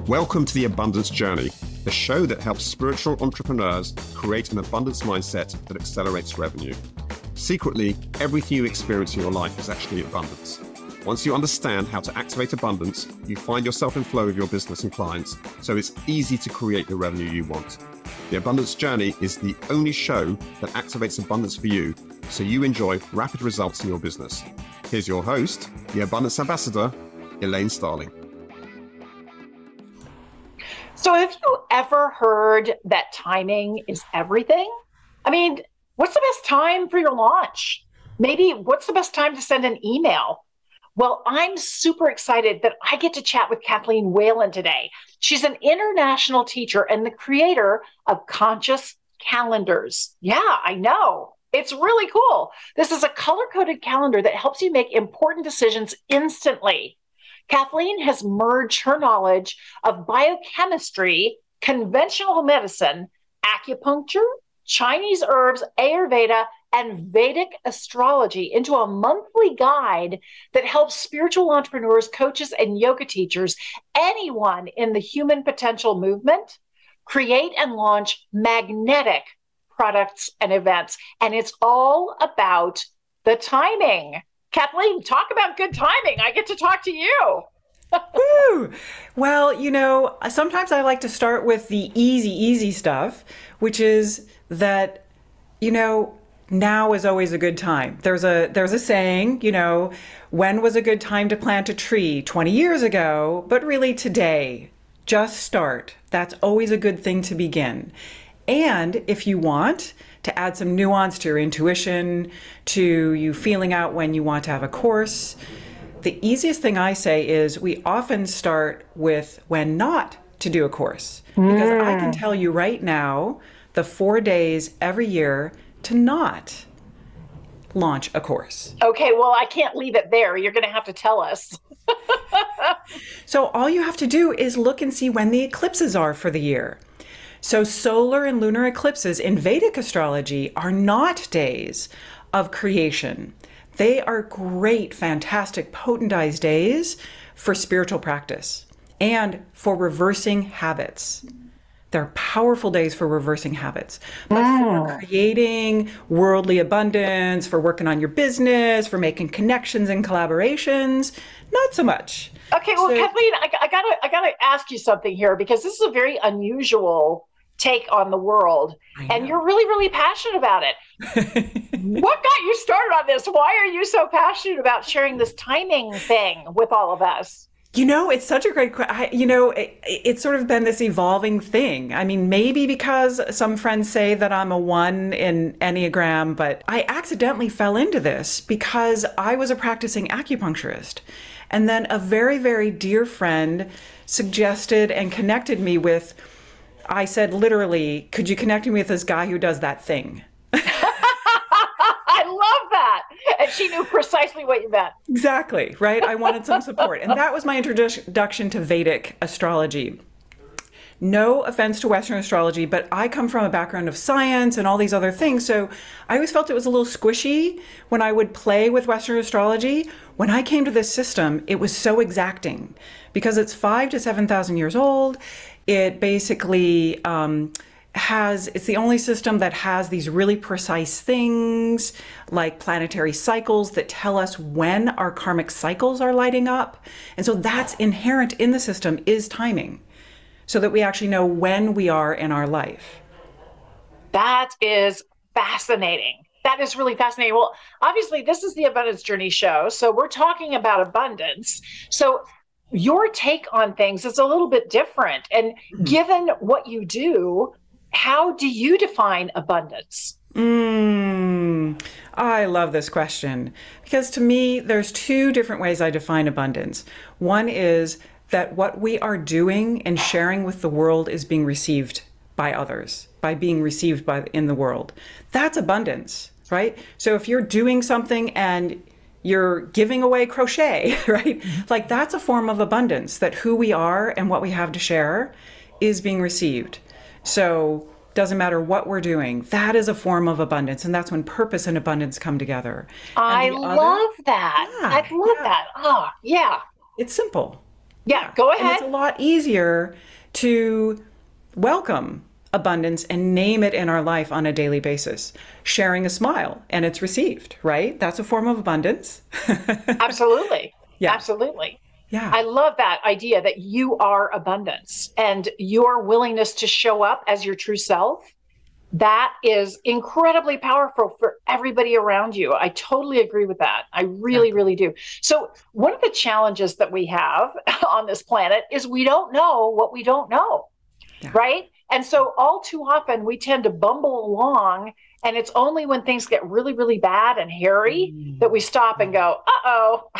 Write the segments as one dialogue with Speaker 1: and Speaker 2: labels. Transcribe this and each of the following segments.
Speaker 1: Welcome to The Abundance Journey, the show that helps spiritual entrepreneurs create an abundance mindset that accelerates revenue. Secretly, everything you experience in your life is actually abundance. Once you understand how to activate abundance, you find yourself in flow with your business and clients, so it's easy to create the revenue you want. The Abundance Journey is the only show that activates abundance for you, so you enjoy rapid results in your business. Here's your host, the Abundance Ambassador, Elaine Starling.
Speaker 2: So have you ever heard that timing is everything? I mean, what's the best time for your launch? Maybe what's the best time to send an email? Well, I'm super excited that I get to chat with Kathleen Whalen today. She's an international teacher and the creator of Conscious Calendars. Yeah, I know. It's really cool. This is a color-coded calendar that helps you make important decisions instantly. Kathleen has merged her knowledge of biochemistry, conventional medicine, acupuncture, Chinese herbs, Ayurveda, and Vedic astrology into a monthly guide that helps spiritual entrepreneurs, coaches, and yoga teachers, anyone in the human potential movement, create and launch magnetic products and events. And it's all about the timing. Kathleen, talk about good timing. I get to talk to you.
Speaker 3: Woo! Well, sometimes I like to start with the easy stuff, which is that, now is always a good time. There's a saying, when was a good time to plant a tree? 20 years ago, but really today. Just start. That's always a good thing to begin. And if you want to add some nuance to your intuition, to you feeling out when you want to have a course, the easiest thing I say is we often start with when not to do a course. Because I can tell you right now, the 4 days every year to not launch a course.
Speaker 2: Okay, well, I can't leave it there. You're going to have to tell us.
Speaker 3: So all you have to do is look and see when the eclipses are for the year. So solar and lunar eclipses in Vedic astrology are not days of creation. They are great, fantastic, potentized days for spiritual practice and for reversing habits. They're powerful days for reversing habits, but for creating worldly abundance, for working on your business, for making connections and collaborations, not so much.
Speaker 2: Okay, well, Kathleen, I gotta ask you something here because this is a very unusual take on the world, and you're really, really passionate about it. What got you started on this? Why are you so passionate about sharing this timing thing with all of us?
Speaker 3: It's such a great question. It's sort of been this evolving thing. I mean, maybe because some friends say that I'm a 1 in Enneagram, but I accidentally fell into this because I was a practicing acupuncturist. And then a very, very dear friend suggested and connected me with, I said, literally, could you connect me with this guy who does that thing?
Speaker 2: I love that. And she knew precisely what you meant.
Speaker 3: Exactly, right? I wanted some support. And that was my introduction to Vedic astrology. No offense to Western astrology, but I come from a background of science and all these other things. So I always felt it was a little squishy when I would play with Western astrology. When I came to this system, it was so exacting because it's 5,000 to 7,000 years old. It basically it's the only system that has these really precise things like planetary cycles that tell us when our karmic cycles are lighting up. And so that's inherent in the system is timing so that we actually know when we are in our life.
Speaker 2: That is fascinating. That is really fascinating. Well, obviously, this is the Abundance Journey show. So we're talking about abundance. So your take on things is a little bit different. And given what you do, how do you define abundance?
Speaker 3: I love this question because to me, there's 2 different ways I define abundance. One is that what we are doing and sharing with the world is being received by others, by being received in the world. That's abundance, right? So if you're doing something and you're giving away crochet, right? Like that's a form of abundance, that who we are and what we have to share is being received. So doesn't matter what we're doing, that is a form of abundance. And that's when purpose and abundance come together.
Speaker 2: I love that.
Speaker 3: Yeah,
Speaker 2: I love that. Oh, yeah.
Speaker 3: It's simple.
Speaker 2: Yeah, go
Speaker 3: And
Speaker 2: ahead.
Speaker 3: it's a lot easier to welcome abundance and name it in our life on a daily basis. Sharing a smile and it's received, right? That's a form of abundance.
Speaker 2: Absolutely.
Speaker 3: Yeah.
Speaker 2: Absolutely.
Speaker 3: Yeah.
Speaker 2: I love that idea that you are abundance and your willingness to show up as your true self. That is incredibly powerful for everybody around you. I totally agree with that. I really, really do. So, one of the challenges that we have on this planet is we don't know what we don't know, right? And so, all too often, we tend to bumble along. And it's only when things get really, really bad and hairy that we stop and go, uh-oh,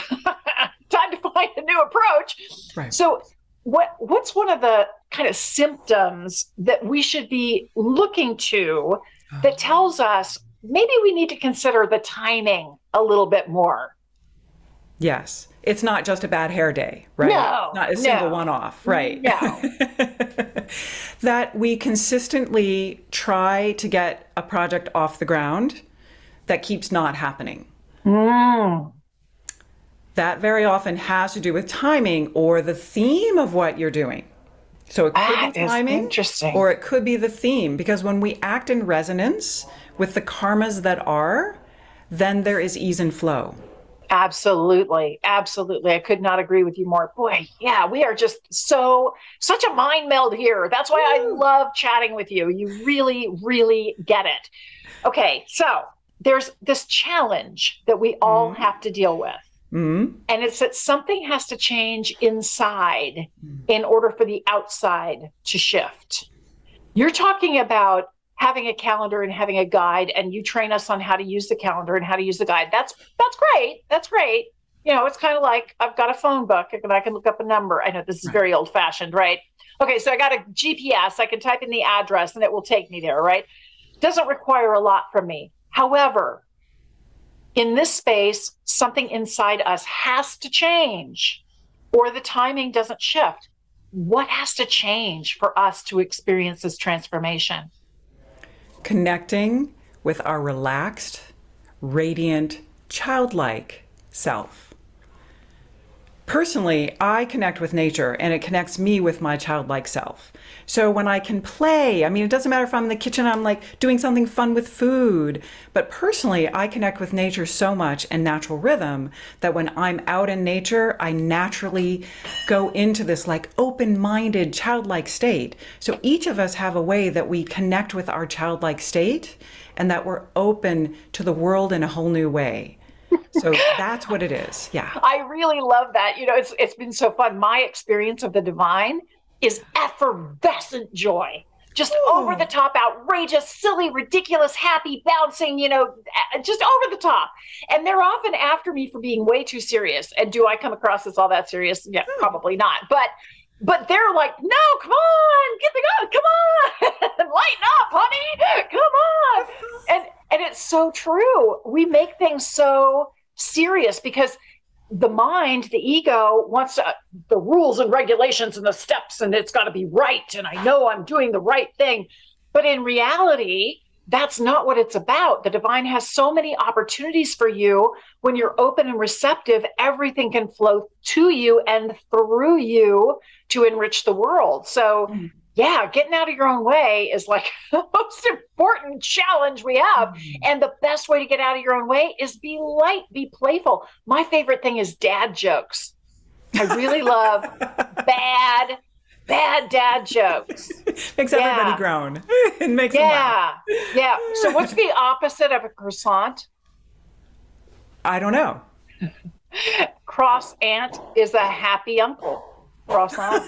Speaker 2: time to find a new approach.
Speaker 3: Right.
Speaker 2: So, what's one of the kind of symptoms that we should be looking to that tells us maybe we need to consider the timing a little bit more?
Speaker 3: Yes. It's not just a bad hair day, right?
Speaker 2: No.
Speaker 3: Not a single one-off, right?
Speaker 2: No.
Speaker 3: That we consistently try to get a project off the ground that keeps not happening. That very often has to do with timing or the theme of what you're doing. So it could be timing,
Speaker 2: interesting.
Speaker 3: or it could be the theme, because when we act in resonance with the karmas that are, then there is ease and flow.
Speaker 2: Absolutely. Absolutely. I could not agree with you more. Boy, yeah, we are just such a mind meld here. That's why I love chatting with you. You really, really get it. Okay, so there's this challenge that we all have to deal with. And it's that something has to change inside in order for the outside to shift. You're talking about having a calendar and having a guide, and you train us on how to use the calendar and how to use the guide. That's great. That's great. You know, it's kind of like I've got a phone book and I can look up a number. I know this is very old fashioned, right? Okay, so I got a GPS. I can type in the address and it will take me there, right? Doesn't require a lot from me. However, in this space, something inside us has to change or the timing doesn't shift. What has to change for us to experience this transformation?
Speaker 3: Connecting with our relaxed, radiant, childlike self. Personally, I connect with nature and it connects me with my childlike self. So when I can play, I mean, it doesn't matter if I'm in the kitchen, I'm like doing something fun with food. But personally, I connect with nature so much and natural rhythm that when I'm out in nature, I naturally go into this like open-minded, childlike state. So each of us have a way that we connect with our childlike state and that we're open to the world in a whole new way. So that's what it is. Yeah.
Speaker 2: I really love that. You know, it's been so fun. My experience of the divine is effervescent joy. Just over the top, outrageous, silly, ridiculous, happy, bouncing, you know, just over the top. And they're often after me for being way too serious. And do I come across as all that serious? Yeah, probably not. But they're like, no, come on, get the gun, come on, lighten up, honey, come on. And it's so true. We make things so serious because the mind, the ego wants the rules and regulations and the steps, and it's got to be right. And I know I'm doing the right thing. But in reality, that's not what it's about. The divine has so many opportunities for you. When you're open and receptive, everything can flow to you and through you to enrich the world. So yeah, getting out of your own way is like the most important challenge we have. And the best way to get out of your own way is be light, be playful. My favorite thing is dad jokes. I really love bad dad jokes.
Speaker 3: Makes everybody groan. It makes them laugh.
Speaker 2: Yeah. So what's the opposite of a croissant?
Speaker 3: I don't know.
Speaker 2: Cross aunt is a happy uncle. Croissant,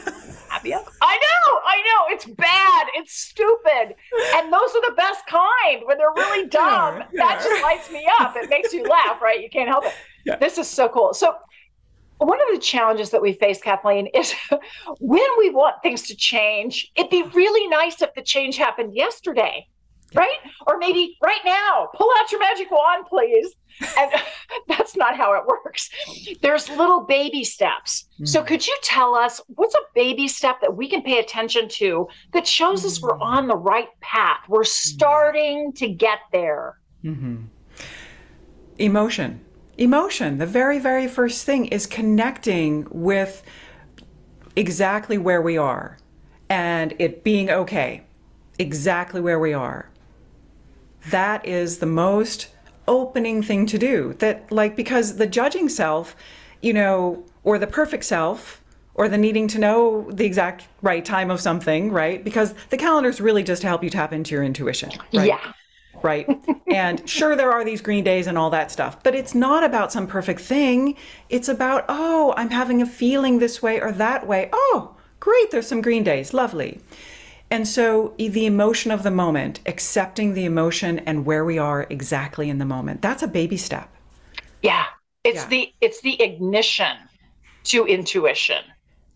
Speaker 2: happy uncle. I know. It's bad. It's stupid. And those are the best kind when they're really dumb. That just lights me up. It makes you laugh, right? You can't help it. Yeah. This is so cool. So one of the challenges that we face, Kathleen, is when we want things to change, it'd be really nice if the change happened yesterday, right? Or maybe right now. Pull out your magic wand, please. And that's not how it works. There's little baby steps. So could you tell us what's a baby step that we can pay attention to that shows us we're on the right path? We're starting to get there. Emotion.
Speaker 3: The very, very first thing is connecting with exactly where we are and it being okay, exactly where we are. That is the most opening thing to do. That, like, because the judging self, or the perfect self, or the needing to know the exact right time of something, right? Because the calendar is really just to help you tap into your intuition, right?
Speaker 2: Yeah.
Speaker 3: Right. And sure, there are these green days and all that stuff, but it's not about some perfect thing. It's about, oh, I'm having a feeling this way or that way. Oh, great. There's some green days. Lovely. And so the emotion of the moment, accepting the emotion and where we are exactly in the moment, that's a baby step.
Speaker 2: Yeah. It's the ignition to intuition.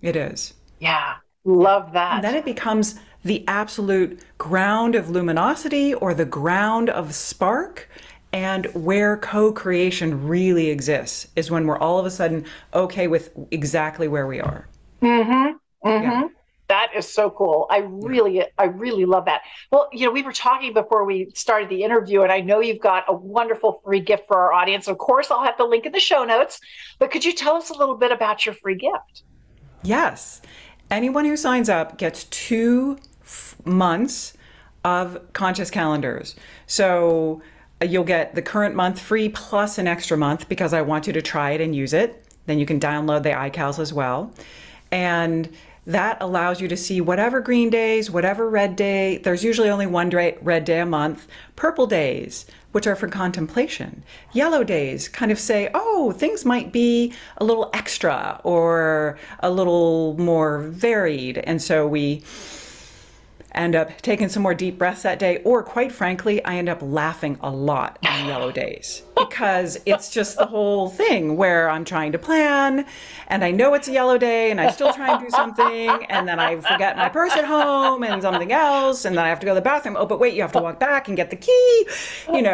Speaker 3: It is.
Speaker 2: Yeah. Love that.
Speaker 3: And then it becomes the absolute ground of luminosity or the ground of spark. And where co-creation really exists is when we're all of a sudden okay with exactly where we are.
Speaker 2: Mm-hmm. Mm-hmm. Yeah. That is so cool. I really love that. Well, we were talking before we started the interview, and I know you've got a wonderful free gift for our audience. Of course, I'll have the link in the show notes, but could you tell us a little bit about your free gift?
Speaker 3: Yes. Anyone who signs up gets 2 months of conscious calendars. So you'll get the current month free plus an extra month because I want you to try it and use it. Then you can download the iCals as well. And that allows you to see whatever green days, whatever red day. There's usually only one red day a month. Purple days, which are for contemplation. Yellow days kind of say, oh, things might be a little extra or a little more varied. And so we end up taking some more deep breaths that day. Or quite frankly, I end up laughing a lot on yellow days because it's just the whole thing where I'm trying to plan and I know it's a yellow day and I still try and do something and then I forget my purse at home and something else and then I have to go to the bathroom. Oh, but wait, you have to walk back and get the key. And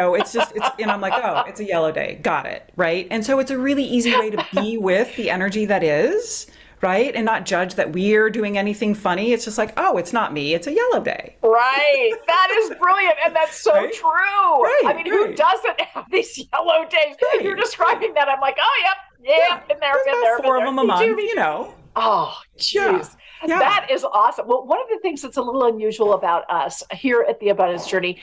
Speaker 3: I'm like, oh, it's a yellow day. Got it. Right. And so it's a really easy way to be with the energy that is. Right? And not judge that we're doing anything funny. It's just like, oh, it's not me. It's a yellow day.
Speaker 2: Right. That is brilliant. And that's so
Speaker 3: right?
Speaker 2: True.
Speaker 3: Right,
Speaker 2: I mean, who doesn't have these yellow days? Right. You're describing that. I'm like, oh, yep. Been there.
Speaker 3: There's 4 of them a month,
Speaker 2: Oh, geez. Yeah. That is awesome. Well, one of the things that's a little unusual about us here at the Abundance Journey,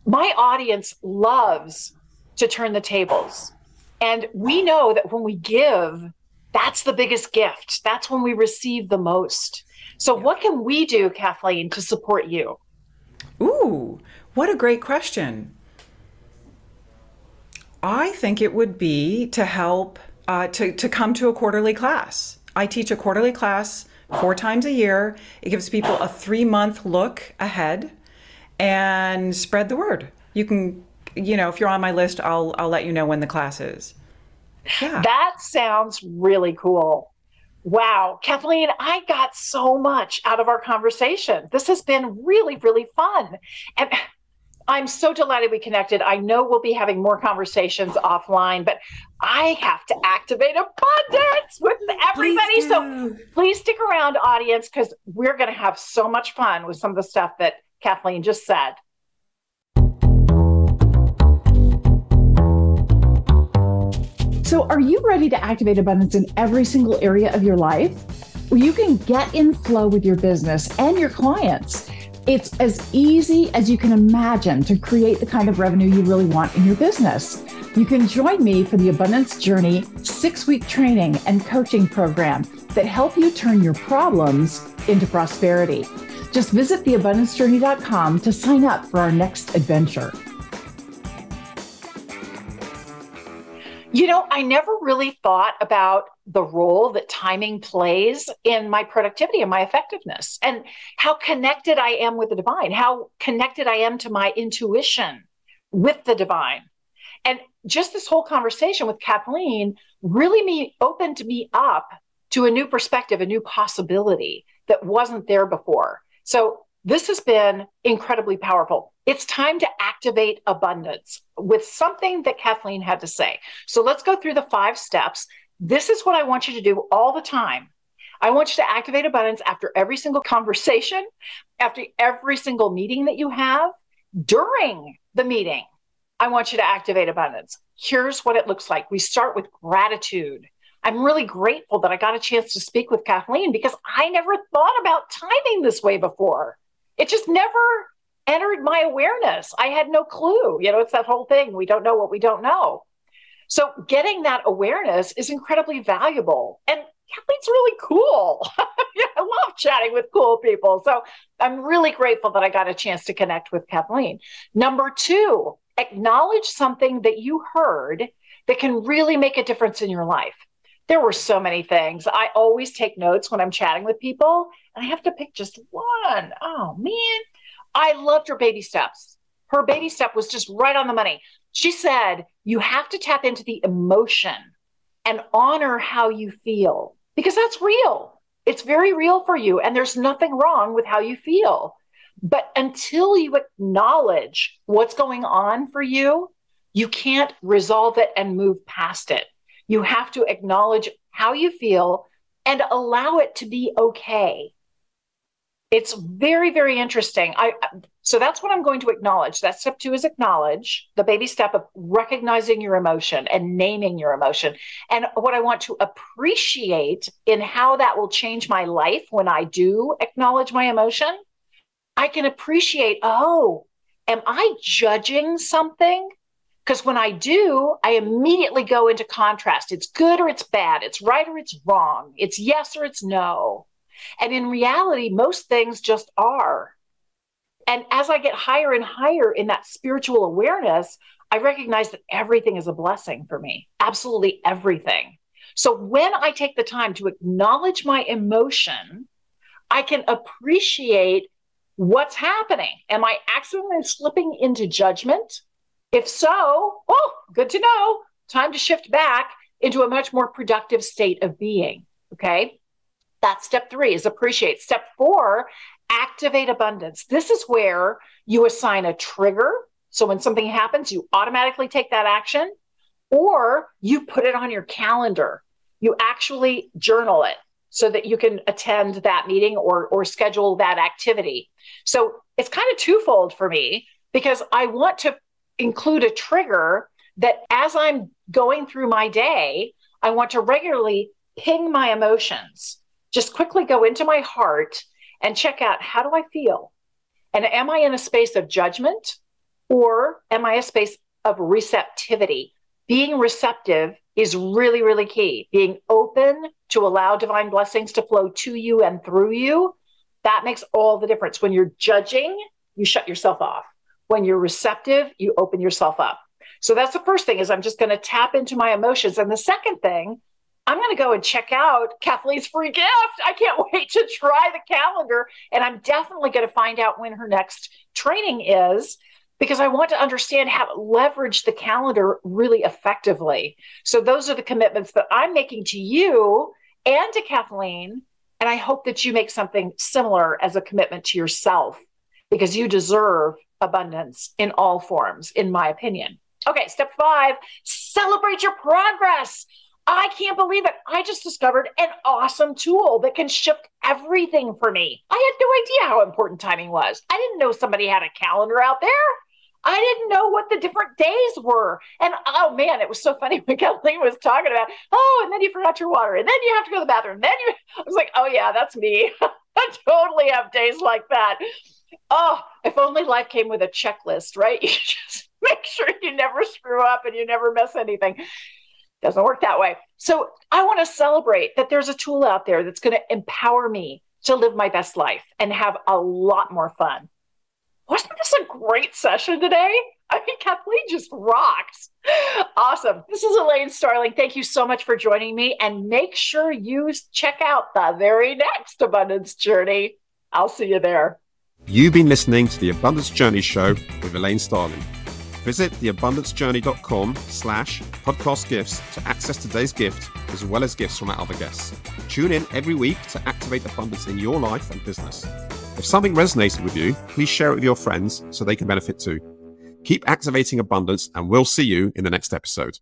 Speaker 2: my audience loves to turn the tables. And we know that when we give, that's the biggest gift. That's when we receive the most. So what can we do, Kathleen, to support you?
Speaker 3: Ooh, what a great question. I think it would be to help to come to a quarterly class. I teach a quarterly class 4 times a year. It gives people a 3-month look ahead and spread the word. You can, if you're on my list, I'll let you know when the class is. Yeah.
Speaker 2: That sounds really cool. Wow. Kathleen, I got so much out of our conversation. This has been really, really fun. And I'm so delighted we connected. I know we'll be having more conversations offline, but I have to activate abundance with everybody. So please stick around, audience, because we're going to have so much fun with some of the stuff that Kathleen just said. So are you ready to activate abundance in every single area of your life? Well, you can get in flow with your business and your clients. It's as easy as you can imagine to create the kind of revenue you really want in your business. You can join me for the Abundance Journey 6-week training and coaching program that help you turn your problems into prosperity. Just visit theabundancejourney.com to sign up for our next adventure. I never really thought about the role that timing plays in my productivity and my effectiveness and how connected I am with the divine, how connected I am to my intuition with the divine. And just this whole conversation with Kathleen really opened me up to a new perspective, a new possibility that wasn't there before. So this has been incredibly powerful. It's time to activate abundance with something that Kathleen had to say. So let's go through the 5 steps. This is what I want you to do all the time. I want you to activate abundance after every single conversation, after every single meeting that you have. During the meeting, I want you to activate abundance. Here's what it looks like. We start with gratitude. I'm really grateful that I got a chance to speak with Kathleen because I never thought about timing this way before. It just never entered my awareness. I had no clue. It's that whole thing. We don't know what we don't know. So getting that awareness is incredibly valuable. And Kathleen's really cool. I love chatting with cool people. So I'm really grateful that I got a chance to connect with Kathleen. Number 2, acknowledge something that you heard that can really make a difference in your life. There were so many things. I always take notes when I'm chatting with people, and I have to pick just one. Oh, man. I loved her baby steps. Her baby step was just right on the money. She said, you have to tap into the emotion and honor how you feel because that's real. It's very real for you. And there's nothing wrong with how you feel. But until you acknowledge what's going on for you, you can't resolve it and move past it. You have to acknowledge how you feel and allow it to be okay. It's very, very interesting. So that's what I'm going to acknowledge. That step 2 is acknowledge, the baby step of recognizing your emotion and naming your emotion. And what I want to appreciate in how that will change my life when I do acknowledge my emotion, I can appreciate, oh, am I judging something? Because when I do, I immediately go into contrast. It's good or it's bad. It's right or it's wrong. It's yes or it's no. And in reality, most things just are. And as I get higher and higher in that spiritual awareness, I recognize that everything is a blessing for me. Absolutely everything. So when I take the time to acknowledge my emotion, I can appreciate what's happening. Am I accidentally slipping into judgment? If so, oh, good to know. Time to shift back into a much more productive state of being. Okay. That's step 3 is appreciate. Step 4, activate abundance. This is where you assign a trigger. So when something happens, you automatically take that action, or you put it on your calendar. You actually journal it so that you can attend that meeting or schedule that activity. So it's kind of twofold for me because I want to include a trigger that as I'm going through my day, I want to regularly ping my emotions. Just quickly go into my heart and check out, how do I feel? And am I in a space of judgment or am I a space of receptivity? Being receptive is really, really key. Being open to allow divine blessings to flow to you and through you, that makes all the difference. When you're judging, you shut yourself off. When you're receptive, you open yourself up. So that's the first thing is I'm just going to tap into my emotions. And the second thing, I'm going to go and check out Kathleen's free gift. I can't wait to try the calendar. And I'm definitely going to find out when her next training is because I want to understand how to leverage the calendar really effectively. So those are the commitments that I'm making to you and to Kathleen. And I hope that you make something similar as a commitment to yourself because you deserve abundance in all forms, in my opinion. Okay, step 5, celebrate your progress. I can't believe it. I just discovered an awesome tool that can shift everything for me. I had no idea how important timing was. I didn't know somebody had a calendar out there. I didn't know what the different days were. And oh man, it was so funny when Kathleen was talking about, oh, and then you forgot your water, and then you have to go to the bathroom. I was like, oh yeah, that's me. I totally have days like that. Oh, if only life came with a checklist, right? You just make sure you never screw up and you never miss anything. Doesn't work that way. So I want to celebrate that there's a tool out there that's going to empower me to live my best life and have a lot more fun. Wasn't this a great session today? I mean, Kathleen just rocks. Awesome. This is Elaine Starling. Thank you so much for joining me. And make sure you check out the very next Abundance Journey. I'll see you there.
Speaker 1: You've been listening to the Abundance Journey Show with Elaine Starling. Visit theabundancejourney.com/podcast gifts to access today's gift, as well as gifts from our other guests. Tune in every week to activate abundance in your life and business. If something resonated with you, please share it with your friends so they can benefit too. Keep activating abundance, and we'll see you in the next episode.